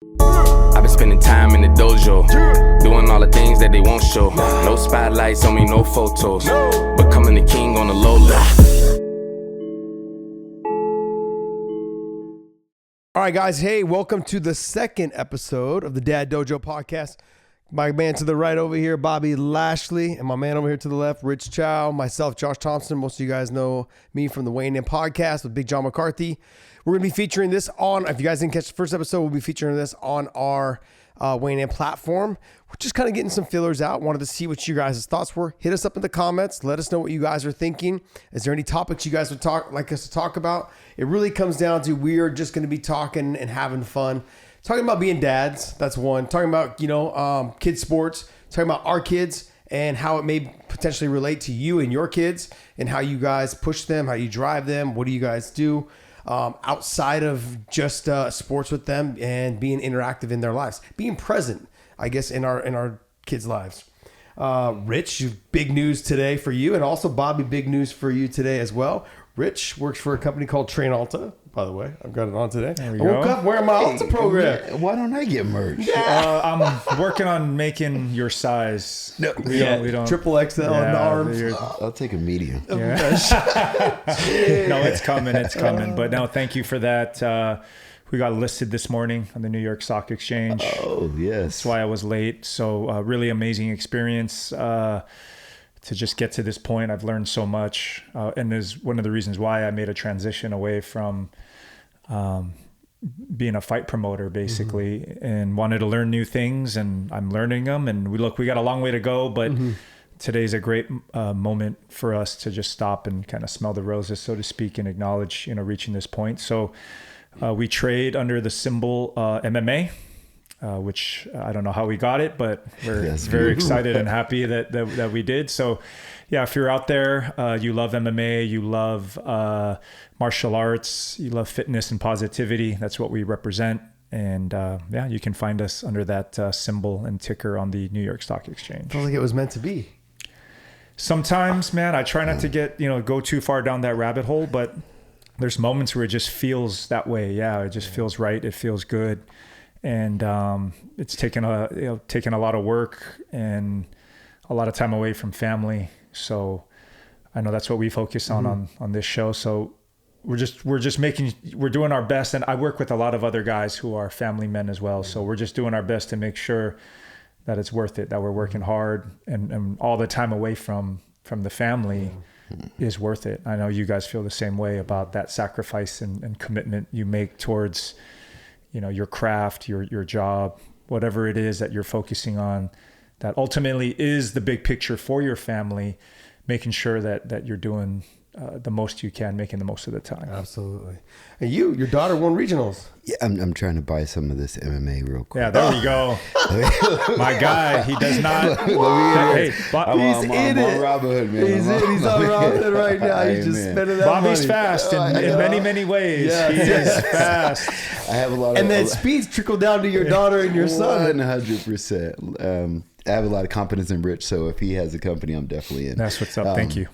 I've been spending time in the dojo, doing all the things that they won't show. No spotlights on me, no photos, becoming the king on the low level. All right, guys. Hey, welcome to the second episode of the Dad Dojo podcast. My man to the right over here, Bobby Lashley, and my man over here to the left, Rich Chou. Myself, Josh Thompson. Most of you guys know me from the Weighing In podcast with Big John McCarthy. We're going to be featuring this on, if you guys didn't catch the first episode, we'll be featuring this on our Weighing In platform. We're just kind of getting some fillers out. Wanted to see what you guys' thoughts were. Hit us up in the comments. Let us know what you guys are thinking. Is there any topics you guys would like us to talk about? It really comes down to we are just going to be talking and having fun. Talking about being dads, that's one. Talking about, kids sports. Talking about our kids and how it may potentially relate to you and your kids and how you guys push them, how you drive them. What do you guys do outside of just sports with them and being interactive in their lives? Being present, I guess, in our kids' lives. Rich, big news today for you. And also, Bobby, big news for you today as well. Rich works for a company called Train Alta, by the way. I've got it on today. I woke up wearing my Alta program. Yeah, why don't I get merch? I'm working on making your size. No, we don't. Triple XL in the arms. I'll take a medium. Yeah. No, it's coming. But no, thank you for that. We got listed this morning on the New York Stock Exchange. Oh, yes. That's why I was late. So really amazing experience. To just get to this point, I've learned so much, and is one of the reasons why I made a transition away from being a fight promoter, basically, and wanted to learn new things, and I'm learning them. And we got a long way to go, but today's a great moment for us to just stop and kind of smell the roses, so to speak, and acknowledge, reaching this point. So we trade under the symbol MMA. Which I don't know how we got it, but we're very excited and happy that we did. So yeah, if you're out there, you love MMA, you love martial arts, you love fitness and positivity, that's what we represent. And you can find us under that symbol and ticker on the New York Stock Exchange. Feels like it was meant to be. Sometimes, man, I try not to go too far down that rabbit hole, but there's moments where it just feels that way. Yeah, it just feels right. It feels good. And it's taken a lot of work and a lot of time away from family. So I know that's what we focus on this show. So we're doing our best. And I work with a lot of other guys who are family men as well. So we're just doing our best to make sure that it's worth it, that we're working hard, and all the time away from the family is worth it. I know you guys feel the same way about that sacrifice and commitment you make towards your craft, your job, whatever it is that you're focusing on, that ultimately is the big picture for your family, making sure that you're doing the most you can, making the most of the time. Absolutely. And your daughter won regionals. Yeah, I'm trying to buy some of this MMA real quick. Yeah, there we go. My guy, he does not. I'm on Robin Hood, man. He's on Robin Hood right now. He's just spending that Bobby's money. fast in many, many ways. Yeah. He is fast. I have a lot of... And then speeds trickle down to your daughter and your son. 100%. I have a lot of confidence in Rich, so if he has a company, I'm definitely in. That's what's up. Thank you.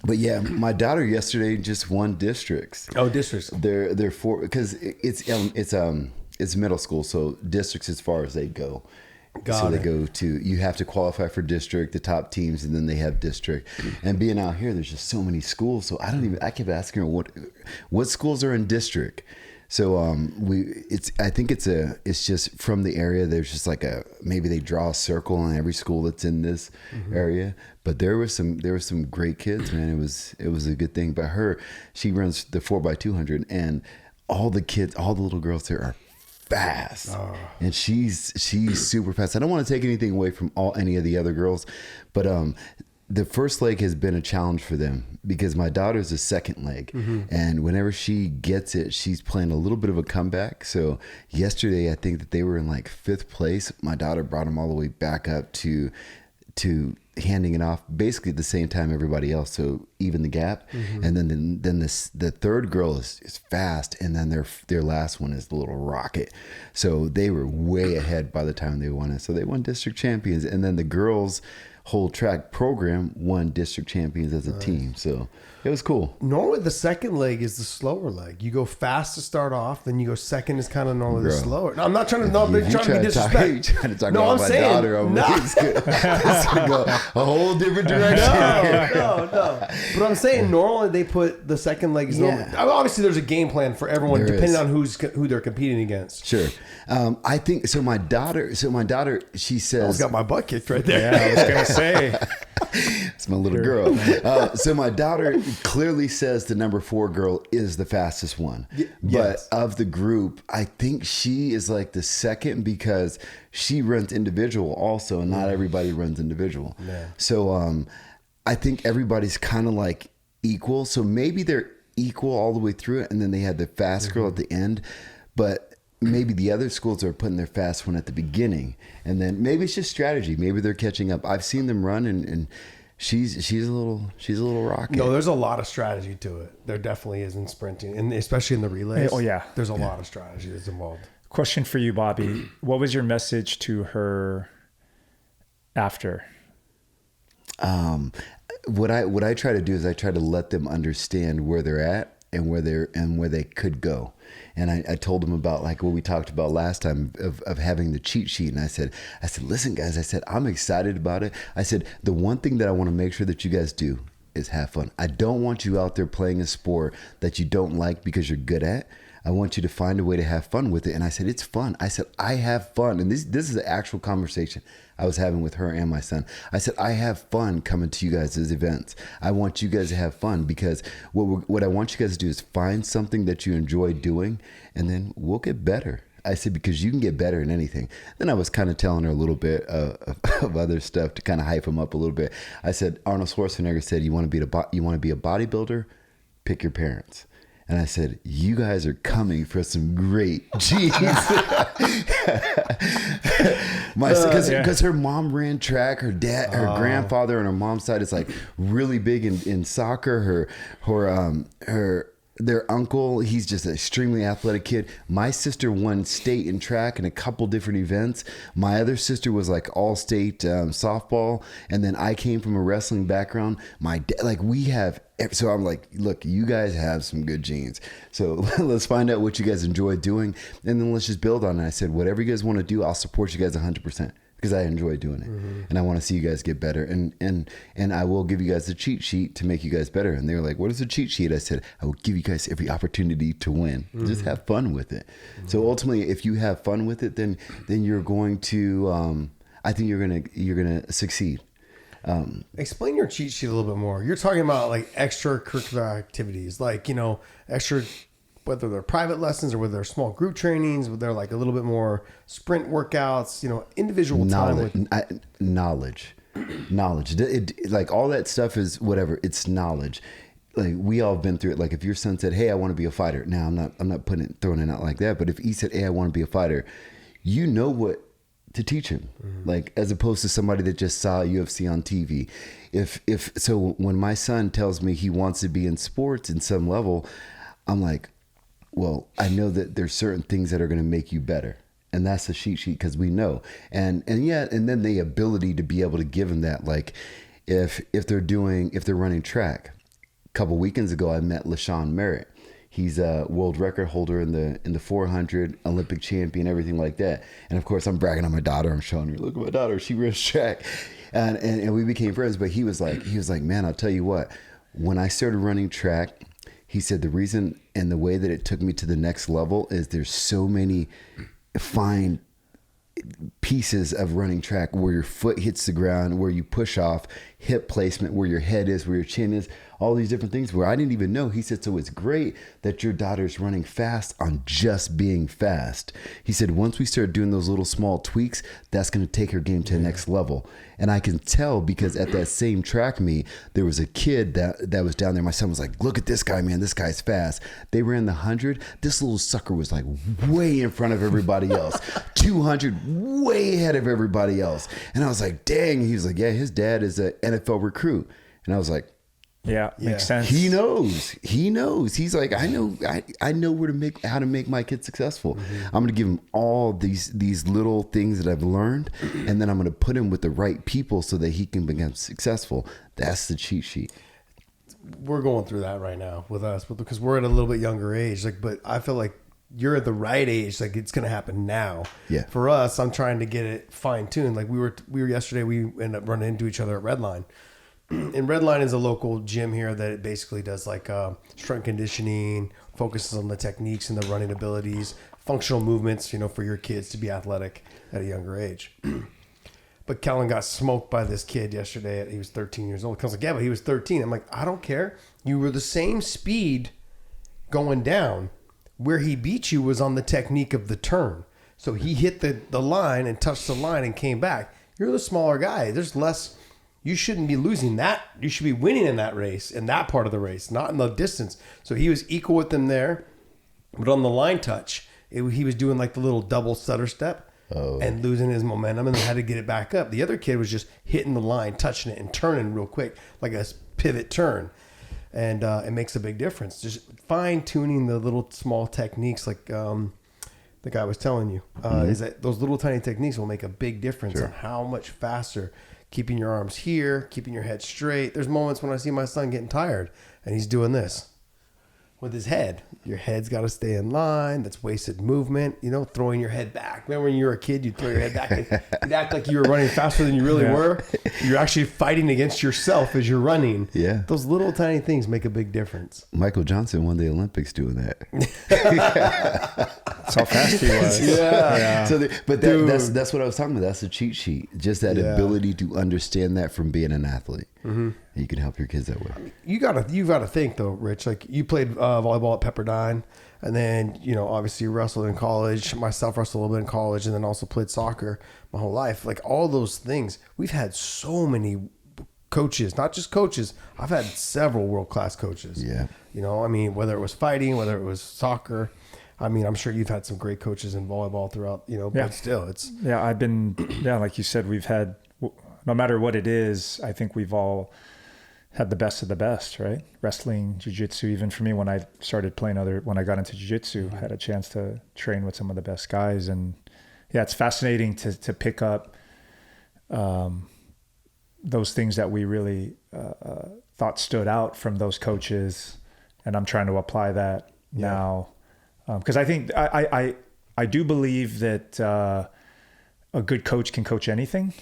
But yeah, my daughter yesterday just won districts. Oh, districts. They're for, because it's middle school, so districts as far as they go. They go to, you have to qualify for district, the top teams, and then they have district. And being out here, there's just so many schools. So I kept asking her what schools are in district. So I think it's just from the area. There's just maybe they draw a circle on every school that's in this area. But there were some great kids, man. It was a good thing. But she runs the 4x200, and all the little girls there are fast, and she's super fast. I don't want to take anything away from any of the other girls, but the first leg has been a challenge for them because my daughter's the second leg, and whenever she gets it, she's playing a little bit of a comeback. So yesterday, I think that they were in 5th place. My daughter brought them all the way back up to handing it off basically at the same time everybody else. So even the gap. And then the third girl is fast, and then their last one is the little rocket. So they were way ahead by the time they won it. So they won district champions, and then the girls' whole track program won district champions as a team. So it was cool. Normally, the second leg is the slower leg. You go fast to start off, then you go second is kind of normally the slower. No, I'm not trying to. No, I'm trying to be disrespectful. Trying to talk about my daughter over this could go a whole different direction. No. But I'm saying normally they put the second leg is normally. Obviously, there's a game plan for everyone depending on who they're competing against. Sure. I think so. My daughter, she says, I got my butt kicked right there. Yeah, I was gonna say. It's my little girl. So my daughter clearly says the number 4 girl is the fastest one. But of the group, I think she is like the second because she runs individual also. Not everybody runs individual. Yeah. So I think everybody's kind of like equal. So maybe they're equal all the way through it. And then they had the fast girl at the end. But maybe the other schools are putting their fast one at the beginning, and then maybe it's just strategy. Maybe they're catching up. I've seen them run, and she's a little rocket. No, there's a lot of strategy to it. There definitely is in sprinting, and especially in the relays. Oh yeah, there's a lot of strategy that's involved. Question for you, Bobby. What was your message to her after? What I try to do is I try to let them understand where they're at and where they could go. And I told them about like what we talked about last time of having the cheat sheet. And I said, listen, guys, I said, I'm excited about it. I said, the one thing that I want to make sure that you guys do is have fun. I don't want you out there playing a sport that you don't like because you're good at. I want you to find a way to have fun with it. And I said, it's fun. I said, I have fun. And this is the actual conversation I was having with her and my son. I said, I have fun coming to you guys' events. I want you guys to have fun because what I want you guys to do is find something that you enjoy doing, and then we'll get better. I said, because you can get better in anything. Then I was kind of telling her a little bit of other stuff to kind of hype him up a little bit. I said, Arnold Schwarzenegger said, you want to be a bodybuilder? Pick your parents. And I said, you guys are coming for some great genes. Because her mom ran track, her dad, her grandfather on her mom's side is like really big in soccer. Their uncle, he's just an extremely athletic kid. My sister won state in track in a couple different events. My other sister was like all state softball. And then I came from a wrestling background. My dad, so I'm like, look, you guys have some good genes. So let's find out what you guys enjoy doing. And then let's just build on it. I said, whatever you guys want to do, I'll support you guys 100%. Because I enjoy doing it, and I want to see you guys get better, and I will give you guys a cheat sheet to make you guys better. And they were like, "What is a cheat sheet?" I said, "I will give you guys every opportunity to win. Just have fun with it." So ultimately, if you have fun with it, then you're going to, I think you're gonna succeed. Explain your cheat sheet a little bit more. You're talking about like extracurricular activities, like whether they're private lessons or whether they're small group trainings, whether they're like a little bit more sprint workouts, individual time. Knowledge. Like all that stuff is whatever. It's knowledge. Like we all have been through it. Like if your son said, "Hey, I want to be a fighter." Now I'm not throwing it out like that. But if he said, "Hey, I want to be a fighter," you know what to teach him. Like as opposed to somebody that just saw UFC on TV. So when my son tells me he wants to be in sports in some level, I'm like, well, I know that there's certain things that are going to make you better. And that's the cheat sheet because we know. And then the ability to be able to give them that. Like if they're running track. A couple weekends ago, I met LaShawn Merritt. He's a world record holder in the 400, Olympic champion, everything like that. And of course, I'm bragging on my daughter. I'm showing her, look at my daughter. She runs track. And we became friends. But he was like, man, I'll tell you what, when I started running track, he said the reason and the way that it took me to the next level is there's so many fine pieces of running track where your foot hits the ground, where you push off, hip placement, where your head is, where your chin is, all these different things where I didn't even know. He said, so it's great that your daughter's running fast on just being fast. He said, once we start doing those little small tweaks, that's going to take her game to the next level. And I can tell because at that same track meet, there was a kid that was down there. My son was like, look at this guy, man, this guy's fast. They ran the 100. This little sucker was like way in front of everybody else. 200, way ahead of everybody else. And I was like, dang. He was like, yeah, his dad is an NFL recruit. And I was like, Yeah, makes sense. He knows. He's like, I know how to make my kids successful. I'm going to give him all these little things that I've learned, and then I'm going to put him with the right people so that he can become successful. That's the cheat sheet. We're going through that right now with us, because we're at a little bit younger age. Like, but I feel like you're at the right age. Like, it's going to happen now. Yeah. For us, I'm trying to get it fine tuned. Like we were yesterday. We ended up running into each other at Redline. And Redline is a local gym here that it basically does like strength conditioning, focuses on the techniques and the running abilities, functional movements, for your kids to be athletic at a younger age. But Kellen got smoked by this kid yesterday. He was 13 years old. Kellen's like, yeah, but he was 13. I'm like, I don't care. You were the same speed going down. Where he beat you was on the technique of the turn. So he hit the line and touched the line and came back. You're the smaller guy. There's less. You shouldn't be losing that. You should be winning in that race, in that part of the race, not in the distance. So he was equal with them there. But on the line touch, he was doing like the little double stutter step and losing his momentum and then had to get it back up. The other kid was just hitting the line, touching it, and turning real quick, like a pivot turn. And it makes a big difference. Just fine-tuning the little small techniques like the guy was telling you. Is that those little tiny techniques will make a big difference on how much faster keeping your arms here, keeping your head straight. There's moments when I see my son getting tired and he's doing this with his head. Your head's got to stay in line. That's wasted movement. Throwing your head back. Remember when you were a kid, you'd throw your head back and you'd act like you were running faster than you really were. You're actually fighting against yourself as you're running. Yeah. Those little tiny things make a big difference. Michael Johnson won the Olympics doing that. That's how fast he was. Yeah. So, that's what I was talking about. That's the cheat sheet. Just that ability to understand that from being an athlete. Mm-hmm. You can help your kids that way. You gotta think though, Rich. Like you played volleyball at Pepperdine, and then obviously you wrestled in college. Myself wrestled a little bit in college, and then also played soccer my whole life. Like all those things, we've had so many coaches, not just coaches. I've had several world-class coaches. Yeah. Whether it was fighting, whether it was soccer. I'm sure you've had some great coaches in volleyball throughout, but still it's. Yeah, I've been, like you said, we've had, no matter what it is, I think we've all had the best of the best, right? Wrestling, jiu-jitsu, even for me, when I started playing when I got into jiu-jitsu, I had a chance to train with some of the best guys. And it's fascinating to pick up those things that we really thought stood out from those coaches. And I'm trying to apply that now. Because I think I do believe that a good coach can coach anything.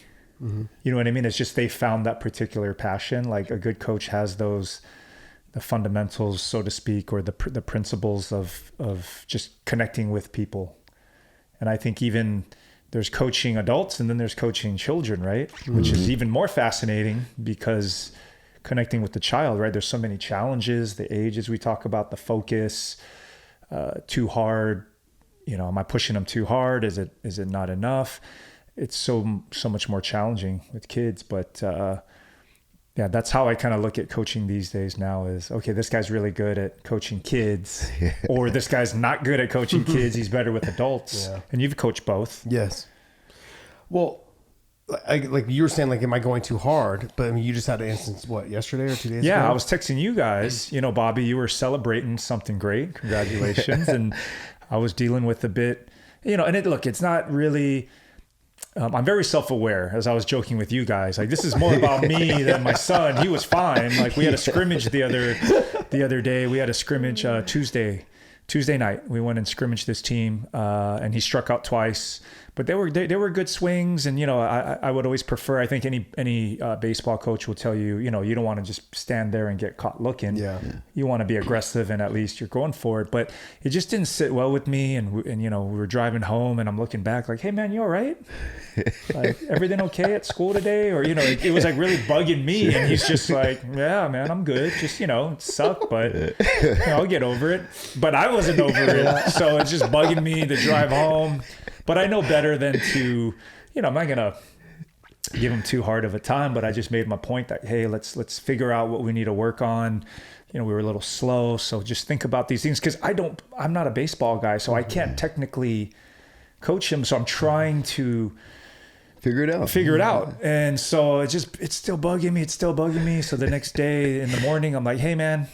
Mm-hmm. You know what I mean? It's just they found that particular passion. Like a good coach has the fundamentals, so to speak, or the principles of just connecting with people. And I think even there's coaching adults and then there's coaching children, right? Mm-hmm. Which is even more fascinating because connecting with the child, right? There's so many challenges, the ages we talk about, the focus, too hard, am I pushing them too hard? Is it not enough? It's so much more challenging with kids, but that's how I kind of look at coaching these days now is, okay, this guy's really good at coaching kids or this guy's not good at coaching kids. He's better with adults. And you've coached both. Yes. Well, like you were saying, like, am I going too hard? But you just had an instance, yesterday or 2 days ago? Yeah, I was texting you guys, Bobby, you were celebrating something great. Congratulations. And I was dealing with a bit, and it's not really, I'm very self-aware, as I was joking with you guys. Like, this is more about me than my son. He was fine. Like, we had a scrimmage the other day. We had a scrimmage Tuesday night. We went and scrimmaged this team, and he struck out twice. But they were good swings, and I would always prefer. I think any baseball coach will tell you, you don't want to just stand there and get caught looking. Yeah. You want to be aggressive, and at least you're going for it. But it just didn't sit well with me, and we were driving home, and I'm looking back like, hey man, you all right? Like, everything okay at school today? Or it was like really bugging me, and he's just like, yeah man, I'm good. Just it sucked, but I'll get over it. But I wasn't over it, so it's just bugging me to drive home. But I know better than to, I'm not going to give him too hard of a time, but I just made my point that, hey, let's figure out what we need to work on. We were a little slow. So just think about these things, because I'm not a baseball guy, so I can't technically coach him. So I'm trying to Figure it out. Figure it out. And so it's still bugging me. It's still bugging me. So the next day in the morning, I'm like, hey man,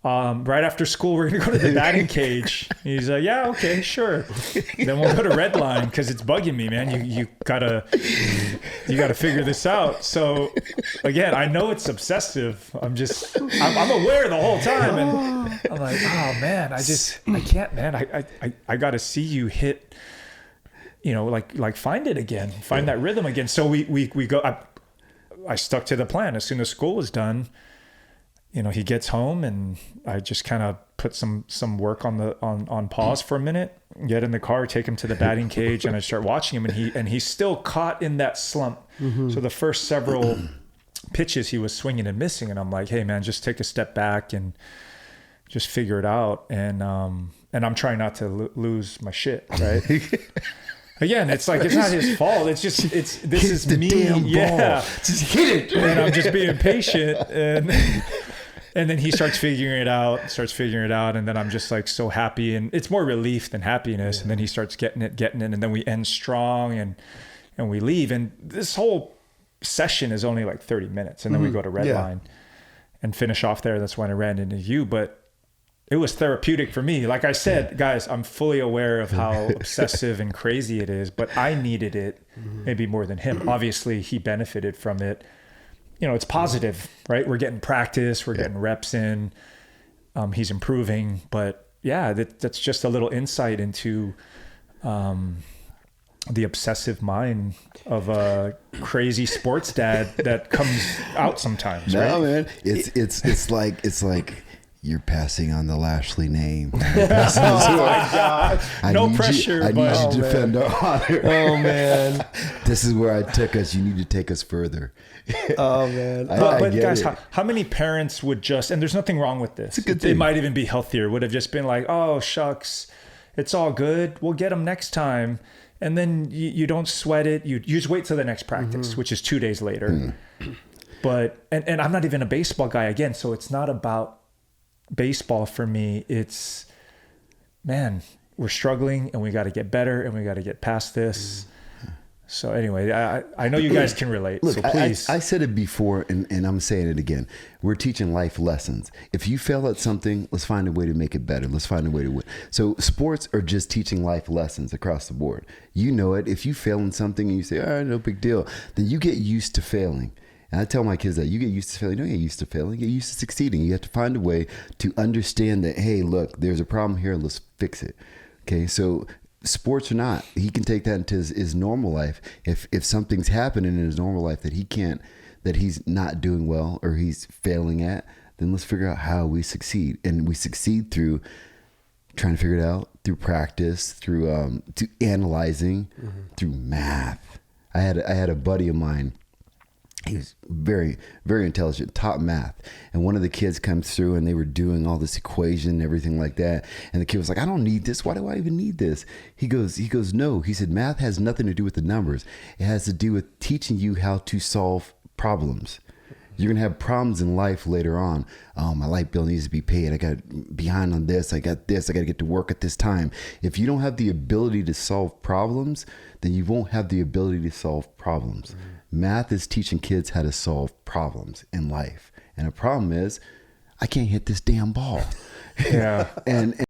right after school, we're going to go to the batting cage. He's like, yeah, okay, sure. Then we'll go to red line because it's bugging me, man. You gotta figure this out. So again, I know it's obsessive. I'm aware the whole time. And I'm like, oh man, I can't, man. I got to see you hit, like find it again, find that rhythm again. So we go, I stuck to the plan. As soon as school was done, he gets home and I just kind of put some work on pause for a minute, get in the car, take him to the batting cage, and I start watching him, and he's still caught in that slump. So the first several pitches he was swinging and missing, and I'm like, hey man, just take a step back and just figure it out. And I'm trying not to lose my shit, right? Again, it's like, it's not his fault. It's just, this is me. Damn yeah. ball. Just hit it. And I'm just being patient. And then he starts figuring it out. And then I'm just like so happy. And it's more relief than happiness. And then he starts getting it. And then we end strong and we leave. And this whole session is only like 30 minutes. And then we go to red line and finish off there. That's when I ran into you. But it was therapeutic for me. Like I said, guys, I'm fully aware of how obsessive and crazy it is, but I needed it maybe more than him. Obviously, he benefited from it. It's positive, right? We're getting practice, we're getting reps in. He's improving, but yeah, that's just a little insight into the obsessive mind of a crazy sports dad that comes out sometimes. No, right? man, it's like. You're passing on the Lashley name. Oh my God. No pressure. I need you to defend our honor. Oh man. This is where I took us. You need to take us further. Oh man. But guys, how many parents would just, and there's nothing wrong with this. It's a good They thing. might even be healthier, would have just been like, oh shucks, it's all good. We'll get them next time. And then you don't sweat it. You just wait till the next practice, which is 2 days later. But, and I'm not even a baseball guy again. So it's not about baseball for me. It's, man, we're struggling and we got to get better and we got to get past this. So anyway, I know you guys can relate. Look, so please. I said it before and I'm saying it again. We're teaching life lessons. If you fail at something, let's find a way to make it better. Let's find a way to win. So sports are just teaching life lessons across the board. You know it. If you fail in something and you say, all right, no big deal, then you get used to failing. And I tell my kids that you get used to failing. You don't get used to failing. You get used to succeeding. You have to find a way to understand that, hey, look, there's a problem here. Let's fix it. Okay. So sports or not, he can take that into his normal life. If something's happening in his normal life that he's not doing well or he's failing at, then let's figure out how we succeed. And we succeed through trying to figure it out, through practice, through analyzing, through math. I had a buddy of mine. He was very, very intelligent, top math. And one of the kids comes through and they were doing all this equation and everything like that. And the kid was like, I don't need this. Why do I even need this? He goes, no. He said, math has nothing to do with the numbers. It has to do with teaching you how to solve problems. You're going to have problems in life later on. Oh, my light bill needs to be paid. I got behind on this. I got this. I got to get to work at this time. If you don't have the ability to solve problems, then you won't have the ability to solve problems. Math is teaching kids how to solve problems in life. And the problem is, I can't hit this damn ball. Yeah. and